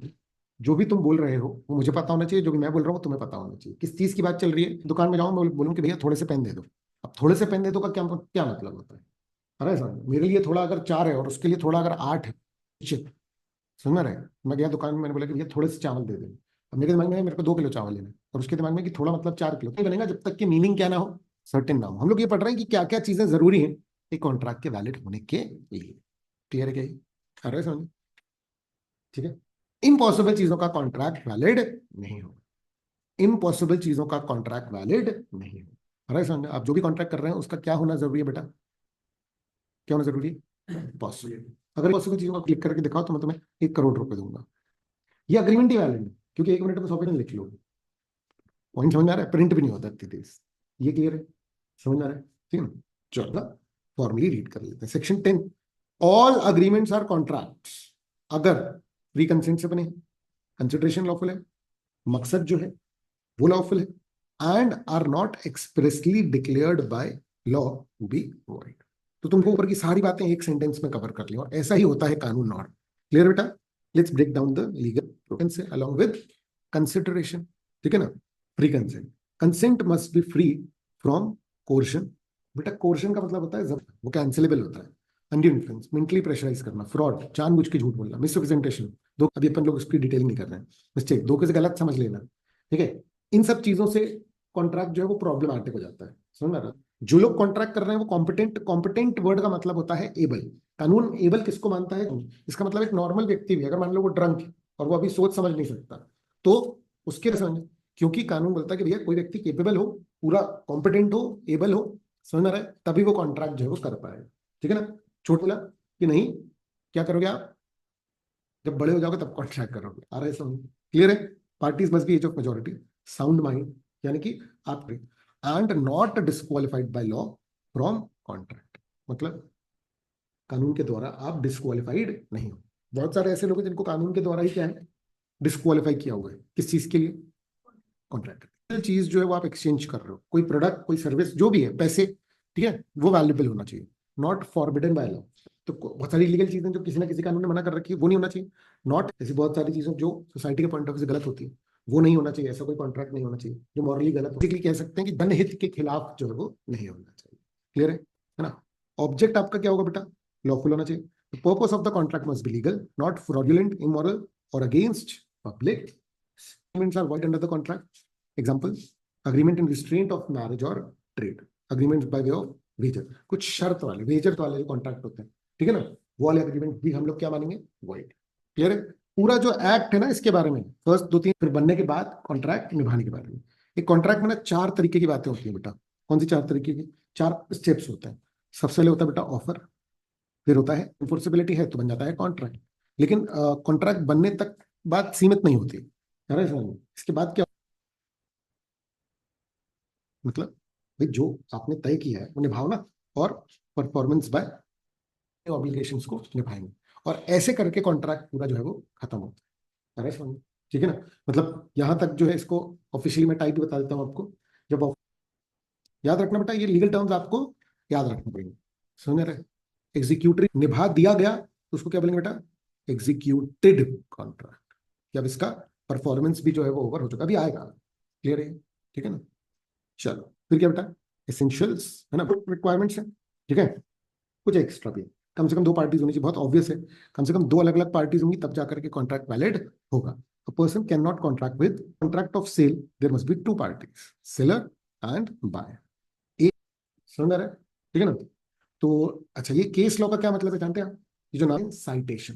जो भी तुम बोल रहे हो वो मुझे पता होना चाहिए, जो भी मैं बोल रहा हूँ तुम्हें पता होना चाहिए, किस चीज की बात चल रही है। दुकान में जाऊँ, मैं बोलूँ कि भैया थोड़े से पेन दे दो, अब थोड़े से पेन दे दो का क्या क्या मतलब होता है, अरे समझ, मेरे लिए थोड़ा अगर 4 है और उसके लिए थोड़ा अगर 8 है, समझ रहे, मैं गया दुकान में, मैंने बोला कि भैया थोड़े से चावल दे दें, अब मेरे दिमाग में है मेरे को 2 किलो चावल लेना है, और उसके दिमाग में कि थोड़ा मतलब 4 किलो, नहीं बनेगा जब तक कि मीनिंग क्या ना हो, सर्टेन ना हो। हम लोग ये पढ़ रहे हैं कि क्या क्या चीजें जरूरी हैं एक कॉन्ट्रैक्ट के वैलिड होने के लिए, क्लियर है क्या ये, आ रहा है समझ, ठीक है। इम्पॉसिबल चीजों का कॉन्ट्रैक्ट वैलिड नहीं होगा, इम्पॉसिबल चीजों का कॉन्ट्रैक्ट वैलिड नहीं होगा, आ रहा है समझ। आप जो भी कॉन्ट्रैक्ट कर रहे हैं उसका क्या होना जरूरी है बेटा, क्या होना जरूरी है, पॉसिबल। अगर पॉसिबल चीजों को क्लिक करके दिखाओ तो मैं तुम्हें 1 करोड़ रुपए दूंगा, ये अग्रीमेंट ही वैलिड है, क्योंकि 1 मिनट में 100 पेज लिख लो, पॉइंट समझ में आ रहा है, प्रिंट भी नहीं होता इतनी तेज, ये क्लियर है, समझ में आ रहा है, ठीक है ना। चलो फॉर्मली रीड कर लेते हैं, section 10, all agreements are contracts अगर प्री कंसेंट से बने, कंसिडरेशन लॉफुल है, मकसद जो है वो लॉफुल है, and are not expressly declared by law to be void. तो तुमको ऊपर की सारी बातें एक सेंटेंस में कवर कर ली, और ऐसा ही होता है कानून नॉर्म, क्लियर बेटा। Let's break down the legal से अलॉन्ग विद कंसिडरेशन, ठीक है ना। Free consent, consent must be free from coercion, बेटा कोर्शन का मतलब होता है जब वो कैंसिलेबल होता है, अंडर इन्फ्लुएंस, मेंटली प्रेशराइज करना, फ्रॉड, जानबूझ के झूठ बोलना, मिसरिप्रेजेंटेशन, दो अभी अपन लोग उसकी डिटेल नहीं कर रहे हैं, मिस्टेक, धोखे से गलत समझ लेना, ठीक है। इन सब चीजों से कॉन्ट्रैक्ट जो है वो प्रॉब्लमैटिक हो जाता है, समझ में आ रहा है। जो लोग कॉन्ट्रैक्ट कर रहे हैं वो कॉम्पिटेंट, कॉम्पिटेंट वर्ड का मतलब होता है एबल। कानून एबल किसको मानता है, इसका मतलब एक नॉर्मल व्यक्ति भी, अगर मान लो वो ड्रंक है और वो अभी सोच समझ नहीं सकता, तो उसके समझ, क्योंकि कानून बोलता है कि भैया कोई व्यक्ति केपेबल हो, पूरा कॉम्पिटेंट हो, एबल हो, समझ में आ रहा है, तभी वो कॉन्ट्रैक्ट जो है वो कर पाएगा, ठीक है ना। छोट बोला कि नहीं, क्या करोगे आप, जब बड़े हो जाओगे तब कॉन्ट्रैक्ट करोगे, आ रहा है समझ, क्लियर है। Parties must be age of majority, sound mind, यानी कि आप, and not disqualified by law from contract, मतलब कानून के द्वारा आप डिस्क्वालिफाइड नहीं हो। बहुत सारे ऐसे लोग हैं जिनको कानून के द्वारा ही क्या है, डिस्क्वालीफाई किया हुआ है, किस चीज के लिए, कॉन्ट्रैक्ट। चीज जो है वो आप एक्सचेंज कर रहे हो, कोई प्रोडक्ट, कोई सर्विस, जो भी है, पैसे, ठीक है, वो वैल्यूएबल होना चाहिए, नॉट फॉरबिडन बाय लॉ। तो बहुत सारी लीगल चीजें जो किसी ना किसी कानून ने मना कर रखी है वो नहीं होना चाहिए, नॉट, ऐसी बहुत सारी चीजें जो सोसाइटी के पॉइंट ऑफ व्यू से गलत होती है वो नहीं होना चाहिए, ऐसा कोई कॉन्ट्रैक्ट नहीं होना चाहिए जो मॉरली गलत हो, कह सकते हैं कि जनहित के खिलाफ जो है वो नहीं होना चाहिए, क्लियर है ना। ऑब्जेक्ट आपका क्या होगा बेटा, लॉफुल होना चाहिए, the purpose of the contract must be legal, not fraudulent, immoral और against public, agreements are void under the contract. Example, agreement in restraint of marriage or trade, agreements by way of wager, कुछ शर्त वाले, Vaser वाले जो contract होते हैं, ठीक है ना, वो वाले अग्रीमेंट भी हम लोग क्या मानेंगे, void, क्लियर है। पूरा जो एक्ट है ना इसके बारे में, फर्स्ट 2-3, फिर बनने के बाद कॉन्ट्रैक्ट निभाने के बारे में। एक कॉन्ट्रैक्ट में ना 4 तरीके की बातें होती है बेटा, कौन सी 4 तरीके की, 4 स्टेप्स होते हैं। सबसे पहले होता है बेटा ऑफर, फिर होता है इन्फोर्सेबिलिटी है तो बन जाता है कॉन्ट्रैक्ट। लेकिन कॉन्ट्रैक्ट बनने तक बात सीमित नहीं होती, है ना समझ में? इसके बाद क्या मतलब, भाई जो आपने तय किया है वो निभाओ ना, और परफॉर्मेंस बाय ऑब्लिगेशंस को निभाएंगे, और ऐसे करके कॉन्ट्रैक्ट पूरा जो है वो खत्म होता है। अरे समझ, ठीक है ना? मतलब यहाँ तक जो है इसको ऑफिशियली मैं टाइप बता देता हूँ आपको। जब याद रखना बेटा, ये लीगल टर्म्स आपको याद रखने पड़ेंगे, समझ रहे? एग्जीक्यूटिव निभा दिया गया तो उसको क्या बोलेंगे बेटा? Executed contract. कि अब इसका परफॉर्मेंस भी जो है वो ओवर हो चुका, अभी आएगा, क्लियर है? ठीक है ना? चलो फिर क्या बेटा, एसेंशियल्स है ना, रिक्वायरमेंट्स है, ठीक है? कुछ एक्स्ट्रा भी है। कम से कम दो पार्टीज होनी चाहिए, बहुत ऑब्वियस है। कम से कम दो अलग अलग पार्टीज होंगी तब जाकर के कॉन्ट्रैक्ट वैलिड होगा। A person can not contract with contract of sale, there must be two parties, seller and buyer. समझ आ रहा है? ठीक है ना? तो अच्छा, ये केस लॉ का क्या मतलब है जानते हैं आप? ये जो नाम है साइटेशन,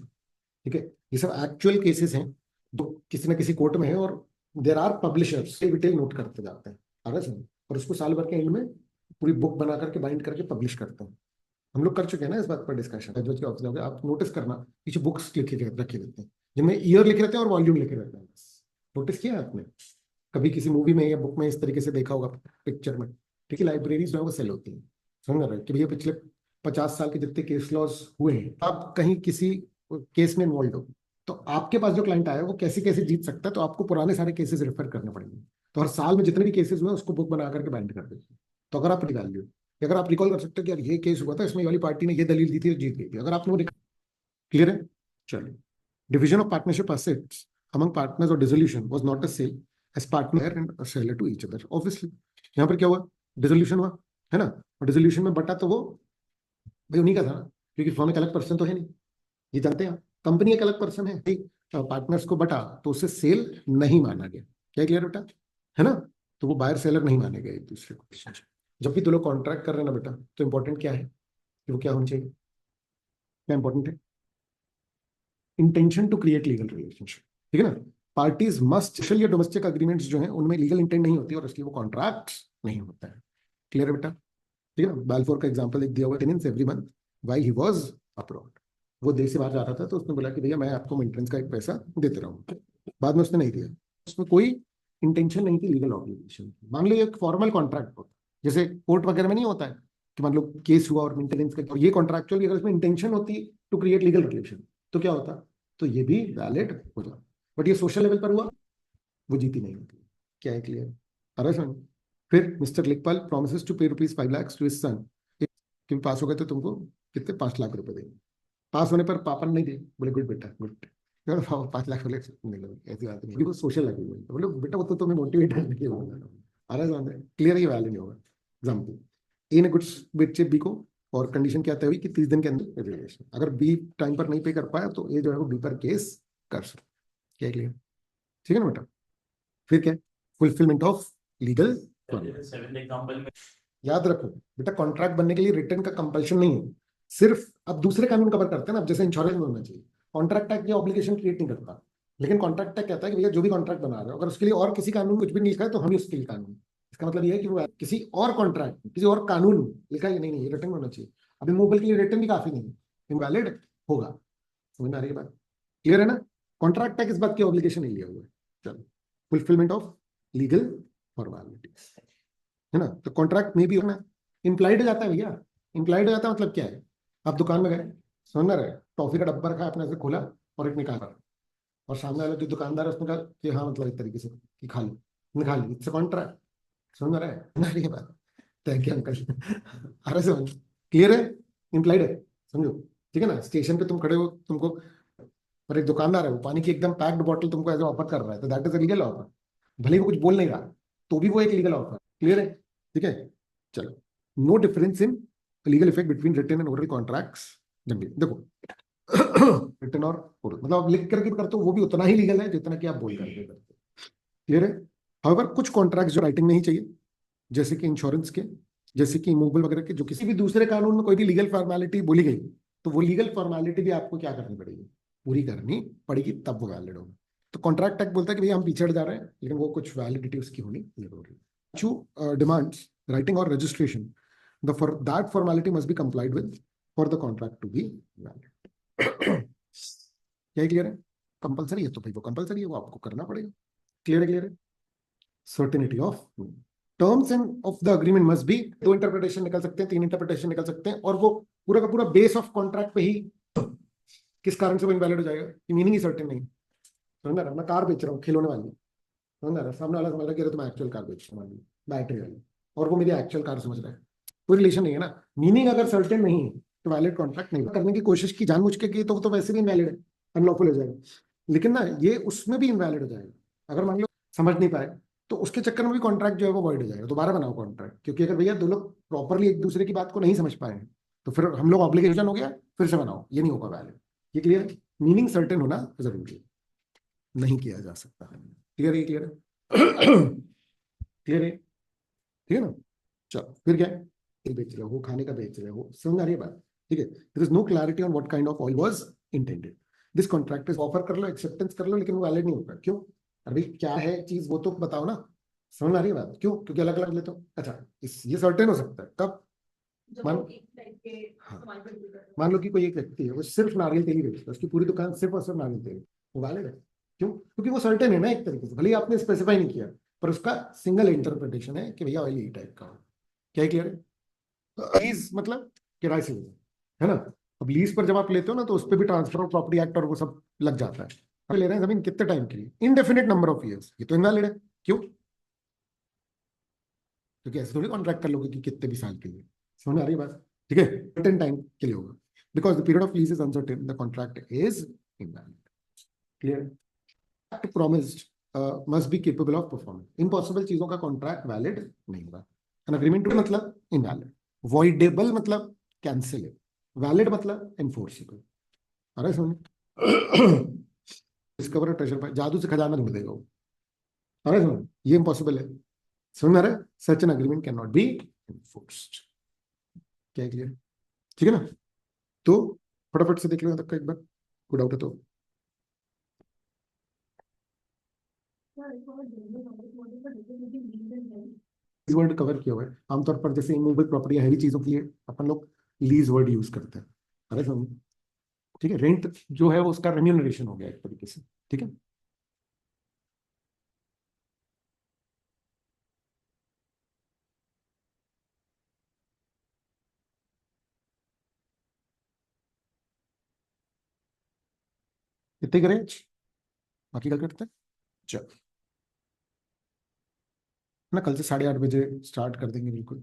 ठीक है, ये सब एक्चुअल केसेस हैं जो किसी ना किसी कोर्ट में है, और there are publishers detail note करते जाते हैं, अगर सुन, और उसको साल भर के एंड में पूरी बुक बना करके बाइंड करके पब्लिश करते हैं। हम लोग कर चुके हैं ना इस बात पर डिस्कशन, जज के ऑफिस में आप नोटिस करना, पीछे बुक्स लिखे रखे रहते हैं जिनमें ईयर लिखे रहते हैं और वॉल्यूम लिखे रहते हैं, बस नोटिस किया है आपने? कभी किसी मूवी में या बुक में इस तरीके से देखा होगा, पिक्चर में, ठीक है? लाइब्रेरीज जो है वो सेल होती है, समझ रहे हैं कि भैया पिछले 50 साल के जितने केस लॉज हुए हैं, आप कहीं किसी केस में इन्वॉल्व हो, तो आपके पास जो क्लाइंट आया है वो कैसे कैसे जीत सकता है, तो आपको पुराने सारे केसेस रेफर करने पड़ेंगे। तो हर साल में जितने भी केसेस हुए उसको बुक बना करके बाइंड कर देते हैं। तो अगर आप वैल्यू, अगर आप रिकॉल कर सकते हो कि यार ये केस हुआ था, इसमें ये वाली पार्टी ने ये दलील दी थी और जीत गई थी, अगर आपने वो, क्लियर है? चलिए, division of partnership assets among partners or dissolution was not a sale as partner and a seller to each other, obviously। यहाँ पर क्या हुआ? डिसोल्यूशन हुआ, है ना? और डिसोल्यूशन में बटा तो वो भाई उन्हीं का था ना, क्योंकि फर्म एक अलग पर्सन तो है नहीं, ये जानते हैं। कंपनी एक अलग पर्सन है, पार्टनर्स को बटा तो उससे सेल नहीं माना गया। क्या क्लियर बेटा? है ना? तो वो बायर सेलर नहीं माने गए एक दूसरे को। जब भी दो लोग कॉन्ट्रैक्ट कर रहे हैं ना बेटा, तो इंपॉर्टेंट क्या है कि वो क्या होना चाहिए? क्या इंपॉर्टेंट है? Intention to create legal relationship, ठीक है ना? पार्टीज मस्ट, सोशल या डोमेस्टिक अग्रीमेंट्स जो है उनमें लीगल इंटेंट नहीं होती और इसलिए वो कॉन्ट्रैक्ट नहीं होता है। क्लियर है बेटा? ठीक है ना? बाल्फोर का एग्जांपल एक दिया हुआ है, every month while he was abroad, वो देश से बाहर जा रहा था तो उसने बोला कि भैया मैं आपको मेंटेनेंस का एक पैसा देते रहूंगा, बाद में उसने नहीं दिया। उसमें कोई इंटेंशन नहीं थी लीगल ऑब्लिगेशन। मान लो एक फॉर्मल कॉन्ट्रैक्ट होता, जैसे कोर्ट वगैरह में नहीं होता है कि मान लो केस हुआ और मेंटेनेंस का, और ये कॉन्ट्रैक्चुअल, अगर इसमें इंटेंशन होती टू क्रिएट लीगल रिलेशन तो क्या होता? तो ये भी वैलिड हो जाता। बट ये सोशल लेवल पर हुआ, वो जीती नहीं होती। क्या है? क्लियर? अरे समझ। फिर मिस्टर लेखपाल प्रोमिसेस टू पे ₹5 लाख टू हिज सन, कि पास हो गए तो तुमको कितने 5 लाख रुपए देंगे। पास होने पर पापा ने नहीं दिए, बोले गुड बेटा गुड, 5 लाख बोले ऐसी बात नहीं, वो सोशल लगी हुई, बोले बेटा वो तो तुम्हें मोटिवेट करने के लिए बोला। अरे समझ, क्लियर? ये वैलिड नहीं होगा। एग्जाम्पल, ए ने गुड्स बेचे बी को, और कंडीशन क्या तय हुई कि 30 दिन के अंदर रिलेशन, अगर बी टाइम पर नहीं पे कर पाया तो ए जो है वो बी पर केस कर सकता। क्या क्लियर? ठीक है ना बेटा? फिर क्या? Fulfilment of legal. Seven example में याद रखो बेटा, कॉन्ट्रैक्ट बनने के लिए रिटर्न का कंपल्शन नहीं है, सिर्फ अब दूसरे कानून कवर करते हैं ना, अब जैसे इंश्योरेंस में होना चाहिए। कॉन्ट्रैक्ट एक्ट ये ऑब्लिगेशन क्रिएट नहीं करता, लेकिन कॉन्ट्रैक्ट एक्ट कहता है कि भैया जो भी कॉन्ट्रैक्ट बना रहे हो, अगर उसके लिए और किसी कानून में कुछ भी नहीं लिखा है तो हम ही उसके लिए कानून, इसका मतलब ये है कि वो किसी और कॉन्ट्रैक्ट किसी और कानून में लिखा है, नहीं नहीं ये रिटर्न होना चाहिए। अभी मोबाइल के लिए रिटर्न भी काफी नहीं है, इनवैलिड होगा। समझ में आ रही है बात? क्लियर है ना? कॉन्ट्रैक्ट एक्ट इस बात की ऑब्लिगेशन नहीं लिया हुआ है। चलो, फुलफिलमेंट ऑफ लीगल फॉर्मेलिटीज, है ना? तो कॉन्ट्रैक्ट में भी होना इम्प्लाइड हो जाता है भैया। इम्प्लाइड हो जाता है मतलब क्या है? आप दुकान में गए, समझ रहे, टॉफी का डब्बा रखा, आपने ऐसे खोला और एक निकाला, और सामने वाला जो दुकानदार है उसने कहा कि हाँ मतलब एक तरीके से कि खा ली, निकाल ली, इट्स कॉन्ट्रैक्ट। समझ रहा है ना ये बात? Thank you uncle. अरे समझ, क्लियर है? इम्प्लाइड है, समझो। ठीक है ना? स्टेशन पे तुम खड़े हो, तुमको और एक दुकानदार है वो पानी की एकदम पैक्ड बॉटल तुमको ऐसे ऑफर कर रहा है, तो that is a legal offer. भले ही वो कुछ बोल नहीं रहा तो भी वो एक लीगल ऑफर। क्लियर है? ठीक है? चलो, no difference in legal effect between written and oral contracts. Generally देखो, रिटन और ओरल मतलब आप लिख करके करते हो वो भी उतना ही लीगल है जितना कि आप बोल करके करते हो। क्लियर है? हाउएवर कुछ कॉन्ट्रैक्ट्स जो राइटिंग में ही चाहिए, जैसे कि इंश्योरेंस के, जैसे कि मूवेबल वगैरह के, जो किसी भी दूसरे कानून में कोई भी लीगल फॉर्मेलिटी बोली गई, तो वो लीगल फॉर्मेलिटी भी आपको क्या करनी पड़ेगी? पूरी करनी पड़ेगी, तब वो वैलिड होगा। तो कॉन्ट्रैक्ट एक्ट बोलता है कि भैया हम पीछे हट जा रहे हैं, लेकिन वो कुछ वैलिडिटी उसकी होनी जरूरी है। टू डिमांड्स राइटिंग और registration, the for that formality must be complied with, for the contract to be valid. क्या क्लियर है? कंपलसरी है तो भाई वो कंपलसरी है, वो आपको करना पड़ेगा। क्लियर है? क्लियर है? Certainty of terms end of the agreement must be, 2 interpretation निकल सकते हैं, 3 इंटरप्रिटेशन निकल सकते हैं, और वो पूरा का पूरा बेस ऑफ कॉन्ट्रैक्ट पे ही किस कारण से वो इनवैलिड हो जाएगा, कि मीनिंग ही सर्टेन नहीं। समझ रहा, मैं कार बेच रहा हूँ खिलौने वाली, समझ रहा, सामने वाला समझ रहा है कि मैं एक्चुअल कार बेच रहा हूँ बैटरी वाली, और वो मेरी एक्चुअल कार समझ रहा है, कोई रिलेशन नहीं है ना। मीनिंग अगर सर्टेन नहीं है तो वैलिड कॉन्ट्रैक्ट नहीं करने की कोशिश की जानबूझ के की, तो वो तो वैसे भी इनवैलिड है, अनलॉफुल हो जाएगा। लेकिन ना ये उसमें भी इनवैलिड हो जाएगा अगर मान लो समझ नहीं पाए, तो उसके चक्कर में भी कॉन्ट्रैक्ट जो है वो वॉइड हो जाएगा। दोबारा बनाओ कॉन्ट्रैक्ट, क्योंकि अगर भैया 2 लोग प्रॉपरली एक दूसरे की बात को नहीं समझ पाए हैं तो फिर हम लोग ऑब्लिगेशन हो गया, फिर से बनाओ, ये नहीं होगा वैलिड। ये क्लियर है? मीनिंग सर्टेन होना जरूरी है, नहीं किया जा सकता। क्लियर है? क्लियर है? क्लियर है? ठीक है ना? चलो फिर क्या है, तेल बेच रहे हो, खाने का बेच रहे हो, समझ आ रही है बात? ठीक है, there is no clarity on what kind of oil was intended. This contract is offer कर लो, एक्सेप्टेंस कर लो, लेकिन वो वैलिड नहीं होगा। क्यों? अरे भाई क्या है चीज वो तो बताओ ना। समझ आ रही है बात? क्यों? क्योंकि अलग अलग लेते हो। अच्छा, ये सर्टेन हो सकता है कब? मान हाँ, मान लो कि कोई एक व्यक्ति है वो सिर्फ नारियल तेल ही बेचता है, उसकी पूरी दुकान सिर्फ और सिर्फ नारियल तेल, वो वैलिड है। क्यों? क्योंकि वो सर्टेन है ना एक तरीके से, भले ही आपने स्पेसिफाई नहीं किया, पर उसका सिंगल इंटरप्रिटेशन है कि भैया ऑयल ई टाइप का हो। क्या क्लियर है? लीज मतलब किराए से लेना, है ना? अब लीज पर जब आप लेते हो ना तो उस पर भी ट्रांसफर ऑफ प्रॉपर्टी एक्ट और वो सब लग जाता है। आप ले रहे हैं जमीन कितने टाइम के लिए? इनडेफिनेट नंबर ऑफ ईयर्स, ये तो इनवैलिड है। क्यों? क्योंकि ऐसे थोड़ी कॉन्ट्रैक्ट कर लोगे कि कितने भी साल के लिए। समझ आ रही है बात? ठीक है, सर्टेन टाइम के लिए होगा, because the period of lease is uncertain, the contract is invalid. Clear? Act promised must be capable of performance. Impossible चीजों का कॉन्ट्रैक्ट वैलिड नहीं होगा। एन अग्रीमेंट मतलब इनवैलिड, वॉइडेबल मतलब कैंसिल, वैलिड मतलब एनफोर्सेबल। अरे सुन, डिस्कवर ट्रेजर पर जादू से खजाना ढूंढ देगा वो। अरे सुन, ये इम्पॉसिबल है। समझ रहे? Such an agreement can not be enforced. क्या क्लियर? ठीक है ना? तो फटाफट से देख लो तक का एक बार, कोई डाउट है तो। लीज वर्ड कवर किया हुआ है आमतौर पर, जैसे इमूवेबल प्रॉपर्टी हैवी चीजों के लिए अपन लोग लीज वर्ड यूज करते हैं। अरे सुन, ठीक है, रेंट जो है वो उसका रेम्यूनरेशन हो गया एक तरीके से। ठीक है, कितने करें, बाकी कल करते हैं। चलो ना, कल से 8:30 बजे स्टार्ट कर देंगे बिल्कुल।